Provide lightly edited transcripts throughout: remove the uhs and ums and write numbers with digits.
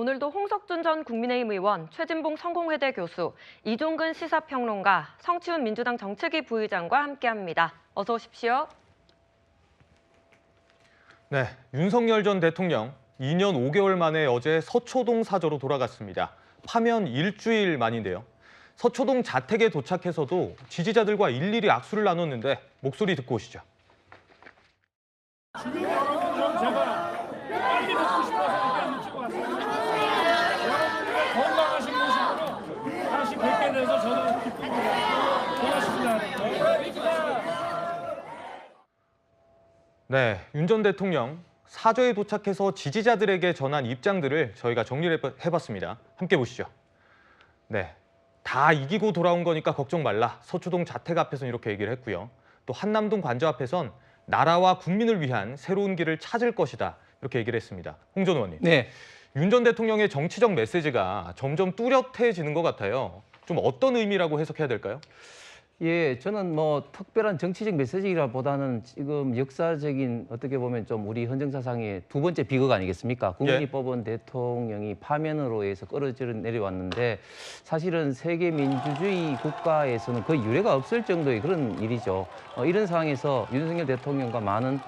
오늘도 홍석준 전 국민의힘 의원, 최진봉 성공회대 교수, 이종근 시사평론가, 성치훈 민주당 정책위 부의장과 함께합니다. 어서 오십시오. 네, 윤석열 전 대통령 2년 5개월 만에 어제 서초동 사저로 돌아갔습니다. 파면 일주일 만인데요. 서초동 자택에 도착해서도 지지자들과 일일이 악수를 나눴는데 목소리 듣고 오시죠. 주민 여러분, 제가 빨리 뵙고 싶어서 일단 일찍 왔습니다. 여러분들의 건강하신 모습으로 다시 뵙게 돼서 저는 기쁩니다. 고맙습니다. 네, 윤 전 대통령 사저에 도착해서 지지자들에게 전한 입장들을 저희가 정리를 해봤습니다. 함께 보시죠. 네, 다 이기고 돌아온 거니까 걱정 말라. 서초동 자택 앞에서는 이렇게 얘기를 했고요. 또 한남동 관저 앞에선 나라와 국민을 위한 새로운 길을 찾을 것이다. 이렇게 얘기를 했습니다. 홍 전 의원님. 네. 윤 전 대통령의 정치적 메시지가 점점 뚜렷해지는 것 같아요. 좀 어떤 의미라고 해석해야 될까요? 예, 저는 뭐 특별한 정치적 메시지라보다는 지금 역사적인 어떻게 보면 좀 우리 헌정사상의 두 번째 비극 아니겠습니까? 국민이 뽑은 대통령이 파면으로 해서 끌어져 내려왔는데 사실은 세계 민주주의 국가에서는 거의 유례가 없을 정도의 그런 일이죠. 이런 상황에서 윤석열 대통령과 많은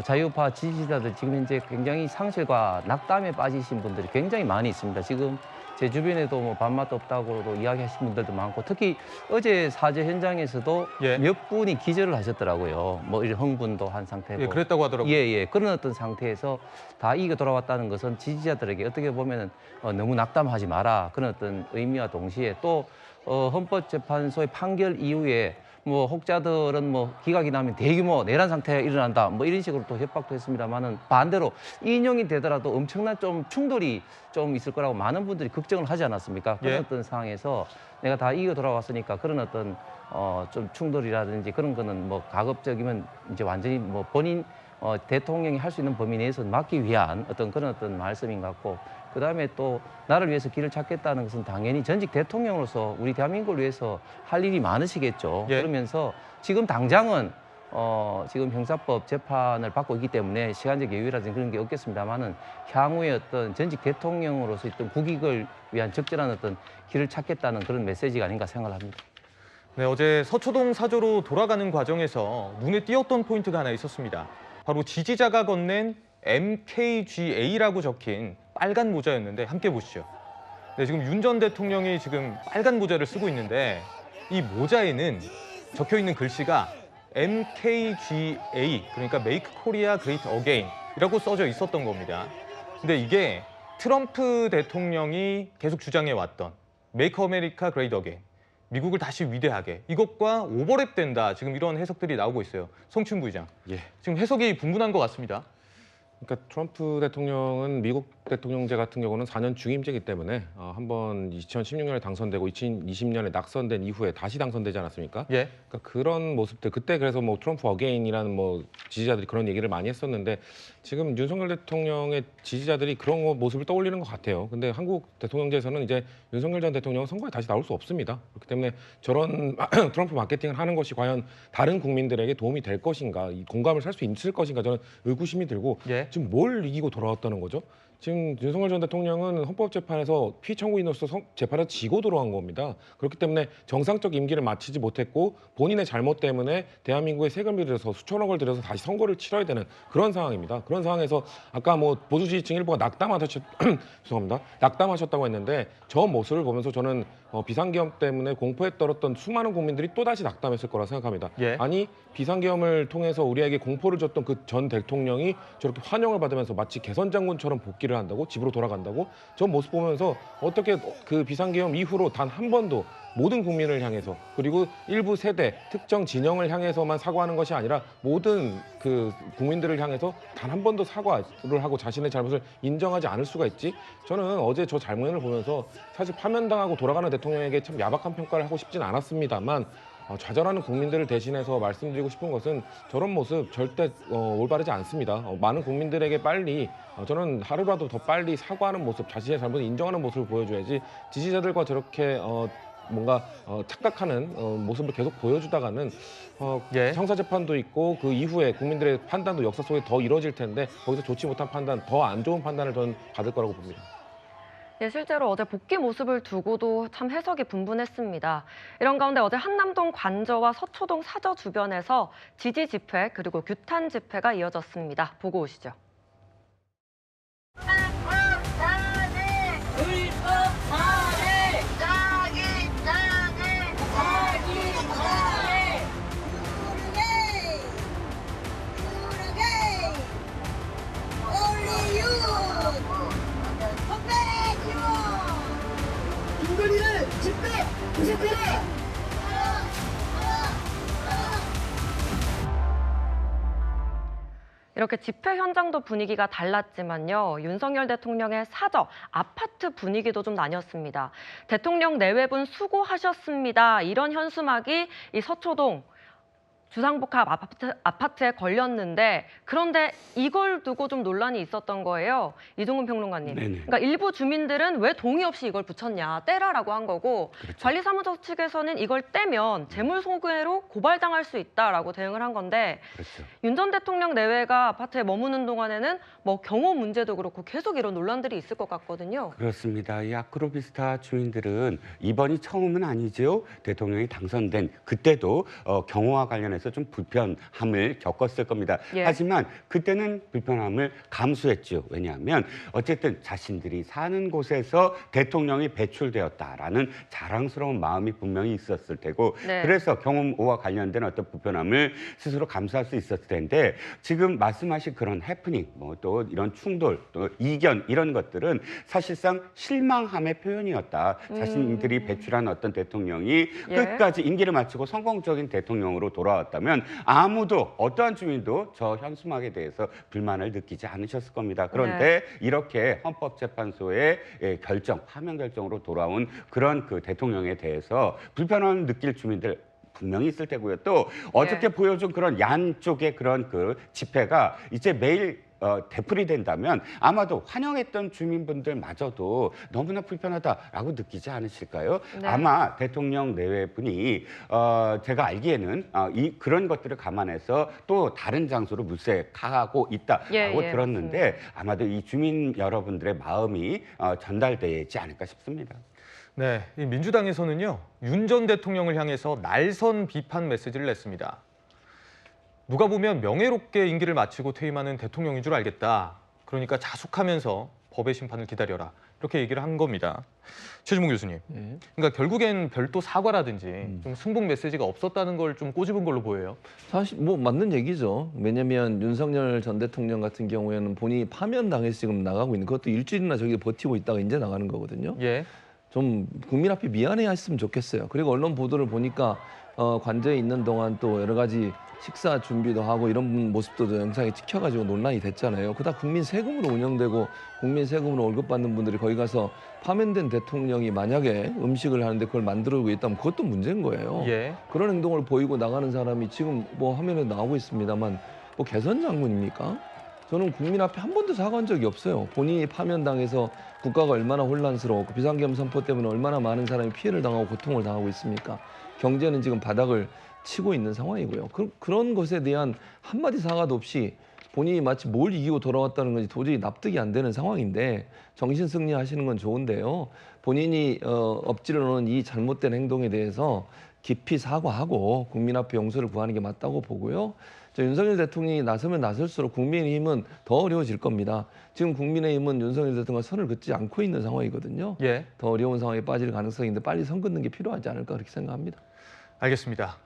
자유파 지지자들 지금 현재 굉장히 상실과 낙담에 빠지신 분들이 굉장히 많이 있습니다. 지금 제 주변에도 뭐 밥맛도 없다고도 이야기하신 분들도 많고 특히 어제 사죄 현장에서도 몇 분이 기절을 하셨더라고요. 뭐 이런 흥분도 한 상태고. 예, 그랬다고 하더라고요. 예. 그런 어떤 상태에서 다 이겨 돌아왔다는 것은 지지자들에게 어떻게 보면은 너무 낙담하지 마라. 그런 어떤 의미와 동시에 또 헌법재판소의 판결 이후에 뭐 혹자들은 뭐 기각이 나면 대규모 내란 상태가 일어난다 뭐 이런 식으로 또 협박도 했습니다만은 반대로 인용이 되더라도 엄청난 좀 충돌이 좀 있을 거라고 많은 분들이 걱정을 하지 않았습니까? 그런 어떤 상황에서 내가 다 이겨 돌아왔으니까 그런 어떤 좀 충돌이라든지 그런 거는 뭐 가급적이면 이제 완전히 뭐 본인 대통령이 할 수 있는 범위 내에서 막기 위한 어떤 그런 어떤 말씀인 것 같고 그다음에 또 나를 위해서 길을 찾겠다는 것은 당연히 전직 대통령으로서 우리 대한민국을 위해서 할 일이 많으시겠죠. 그러면서 지금 당장은 지금 형사법 재판을 받고 있기 때문에 시간적 여유라든지 그런 게 없겠습니다만은 향후에 어떤 전직 대통령으로서 있던 국익을 위한 적절한 어떤 길을 찾겠다는 그런 메시지가 아닌가 생각을 합니다. 네, 어제 서초동 사저로 돌아가는 과정에서 눈에 띄었던 포인트가 하나 있었습니다. 바로 지지자가 건넨 MKGA라고 적힌 빨간 모자였는데 함께 보시죠. 네, 지금 윤 전 대통령이 지금 빨간 모자를 쓰고 있는데 이 모자에는 적혀 있는 글씨가 MKGA, 그러니까 Make Korea Great Again이라고 써져 있었던 겁니다. 근데 이게 트럼프 대통령이 계속 주장해 왔던 Make America Great Again, 미국을 다시 위대하게, 이것과 오버랩된다. 지금 이런 해석들이 나오고 있어요. 성춘 부의장. 지금 해석이 분분한 것 같습니다. 그러니까 트럼프 대통령은 미국 대통령제 같은 경우는 4년 중임제이기 때문에 한번 2016년에 당선되고 2020년에 낙선된 이후에 다시 당선되지 않았습니까? 그러니까 그런 모습들 그때 그래서 뭐 트럼프 어게인이라는 뭐 지지자들이 그런 얘기를 많이 했었는데 지금 윤석열 대통령의 지지자들이 그런 모습을 떠올리는 것 같아요. 근데 한국 대통령제에서는 이제 윤석열 전 대통령은 선거에 다시 나올 수 없습니다. 그렇기 때문에 저런 트럼프 마케팅을 하는 것이 과연 다른 국민들에게 도움이 될 것인가, 이 공감을 살 수 있을 것인가 저는 의구심이 들고 지금 뭘 이기고 돌아왔다는 거죠? 지금 윤석열 전 대통령은 헌법재판에서 피청구인으로서 재판을 지고 돌아온 겁니다. 그렇기 때문에 정상적 임기를 마치지 못했고 본인의 잘못 때문에 대한민국에 세금을 들여서 수천억을 들여서 다시 선거를 치러야 되는 그런 상황입니다. 그런 상황에서 아까 뭐 보수 지지층 일부가 낙담하셨다고 했는데 저 모습을 보면서 저는 비상계엄 때문에 공포에 떨었던 수많은 국민들이 또다시 낙담했을 거라 생각합니다. 아니 비상계엄을 통해서 우리에게 공포를 줬던 그 전 대통령이 저렇게 환영을 받으면서 마치 개선 장군처럼 복귀를 한다고, 집으로 돌아간다고, 저 모습 보면서 어떻게 그 비상계엄 이후로 단 한 번도 모든 국민을 향해서 그리고 일부 세대, 특정 진영을 향해서만 사과하는 것이 아니라 모든 그 국민들을 향해서 단 한 번도 사과를 하고 자신의 잘못을 인정하지 않을 수가 있지? 저는 어제 저 장면을 보면서 사실 파면당하고 돌아가는 대통령에게 참 야박한 평가를 하고 싶진 않았습니다만 좌절하는 국민들을 대신해서 말씀드리고 싶은 것은 저런 모습 절대 올바르지 않습니다. 많은 국민들에게 빨리 저는 하루라도 더 빨리 사과하는 모습, 자신의 잘못을 인정하는 모습을 보여줘야지 지지자들과 저렇게 뭔가 착각하는 모습을 계속 보여주다가는 형사재판도 있고 그 이후에 국민들의 판단도 역사 속에 더 이뤄질 텐데 거기서 좋지 못한 판단, 더 안 좋은 판단을 저는 받을 거라고 봅니다. 예, 실제로 어제 복귀 모습을 두고도 참 해석이 분분했습니다. 이런 가운데 어제 한남동 관저와 서초동 사저 주변에서 지지 집회 그리고 규탄 집회가 이어졌습니다. 보고 오시죠. 김건희를 집회 부식해라! 이렇게 집회 현장도 분위기가 달랐지만요. 윤석열 대통령의 사저, 아파트 분위기도 좀 나뉘었습니다. 대통령 내외분 수고하셨습니다. 이런 현수막이 이 서초동 주상복합 아파트에 걸렸는데 그런데 이걸 두고 좀 논란이 있었던 거예요. 이종근 평론가님. 네네. 그러니까 일부 주민들은 왜 동의 없이 이걸 붙였냐, 떼라라고 한 거고 그렇죠. 관리사무소 측에서는 이걸 떼면 재물손괴로 고발당할 수 있다라고 대응을 한 건데 그렇죠. 윤 전 대통령 내외가 아파트에 머무는 동안에는 뭐 경호 문제도 그렇고 계속 이런 논란들이 있을 것 같거든요. 그렇습니다. 이 아크로비스타 주민들은 이번이 처음은 아니죠. 대통령이 당선된 그때도 경호와 관련해서 좀 불편함을 겪었을 겁니다. 예. 하지만 그때는 불편함을 감수했죠. 왜냐하면 어쨌든 자신들이 사는 곳에서 대통령이 배출되었다라는 자랑스러운 마음이 분명히 있었을 테고 네. 그래서 경호와 관련된 어떤 불편함을 스스로 감수할 수 있었을 텐데 지금 말씀하신 그런 해프닝, 뭐 또 이런 충돌, 또 이견 이런 것들은 사실상 실망함의 표현이었다. 자신들이 배출한 어떤 대통령이 예. 끝까지 임기를 마치고 성공적인 대통령으로 돌아왔다면 아무도 어떠한 주민도 저 현수막에 대해서 불만을 느끼지 않으셨을 겁니다. 그런데 이렇게 헌법재판소의 결정, 파면 결정으로 돌아온 그런 그 대통령에 대해서 불편함을 느낄 주민들 분명히 있을 테고요. 또 어저께 보여준 그런 양쪽의 그런 그 집회가 이제 매일 되풀이 된다면 아마도 환영했던 주민분들마저도 너무나 불편하다라고 느끼지 않으실까요? 네. 아마 대통령 내외분이 제가 알기에는 그런 것들을 감안해서 또 다른 장소로 물색하고 있다라고 예, 들었는데 맞습니다. 아마도 이 주민 여러분들의 마음이 전달되지 않을까 싶습니다. 네, 이 민주당에서는요. 윤 전 대통령을 향해서 날선 비판 메시지를 냈습니다. 누가 보면 명예롭게 임기를 마치고 퇴임하는 대통령인 줄 알겠다. 그러니까 자숙하면서 법의 심판을 기다려라. 이렇게 얘기를 한 겁니다. 최주봉 교수님. 그러니까 결국엔 별도 사과라든지 좀 승복 메시지가 없었다는 걸 좀 꼬집은 걸로 보여요. 사실 뭐 맞는 얘기죠. 왜냐면 윤석열 전 대통령 같은 경우에는 본인이 파면당해서 지금 나가고 있는 그것도 일주일이나 저기 버티고 있다가 이제 나가는 거거든요. 예. 좀 국민 앞에 미안해했으면 좋겠어요. 그리고 언론 보도를 보니까 관저에 있는 동안 또 여러 가지 식사 준비도 하고 이런 모습도 영상에 찍혀가지고 논란이 됐잖아요. 그다 국민 세금으로 운영되고 국민 세금으로 월급 받는 분들이 거기 가서 파면된 대통령이 만약에 음식을 하는데 그걸 만들고 있다면 그것도 문제인 거예요. 예. 그런 행동을 보이고 나가는 사람이 지금 뭐 화면에 나오고 있습니다만 뭐 개선 장군입니까? 저는 국민 앞에 한 번도 사과한 적이 없어요. 본인이 파면당해서 국가가 얼마나 혼란스러웠고 비상계엄 선포 때문에 얼마나 많은 사람이 피해를 당하고 고통을 당하고 있습니까? 경제는 지금 바닥을 치고 있는 상황이고요. 그런 것에 대한 한마디 사과도 없이 본인이 마치 뭘 이기고 돌아왔다는 건지 도저히 납득이 안 되는 상황인데 정신 승리하시는 건 좋은데요. 본인이 엎지려 놓은 이 잘못된 행동에 대해서 깊이 사과하고 국민 앞에 용서를 구하는 게 맞다고 보고요. 윤석열 대통령이 나서면 나설수록 국민의힘은 더 어려워질 겁니다. 지금 국민의힘은 윤석열 대통령과 선을 긋지 않고 있는 상황이거든요. 예. 더 어려운 상황에 빠질 가능성이 있는데 빨리 선 긋는 게 필요하지 않을까 그렇게 생각합니다. 알겠습니다.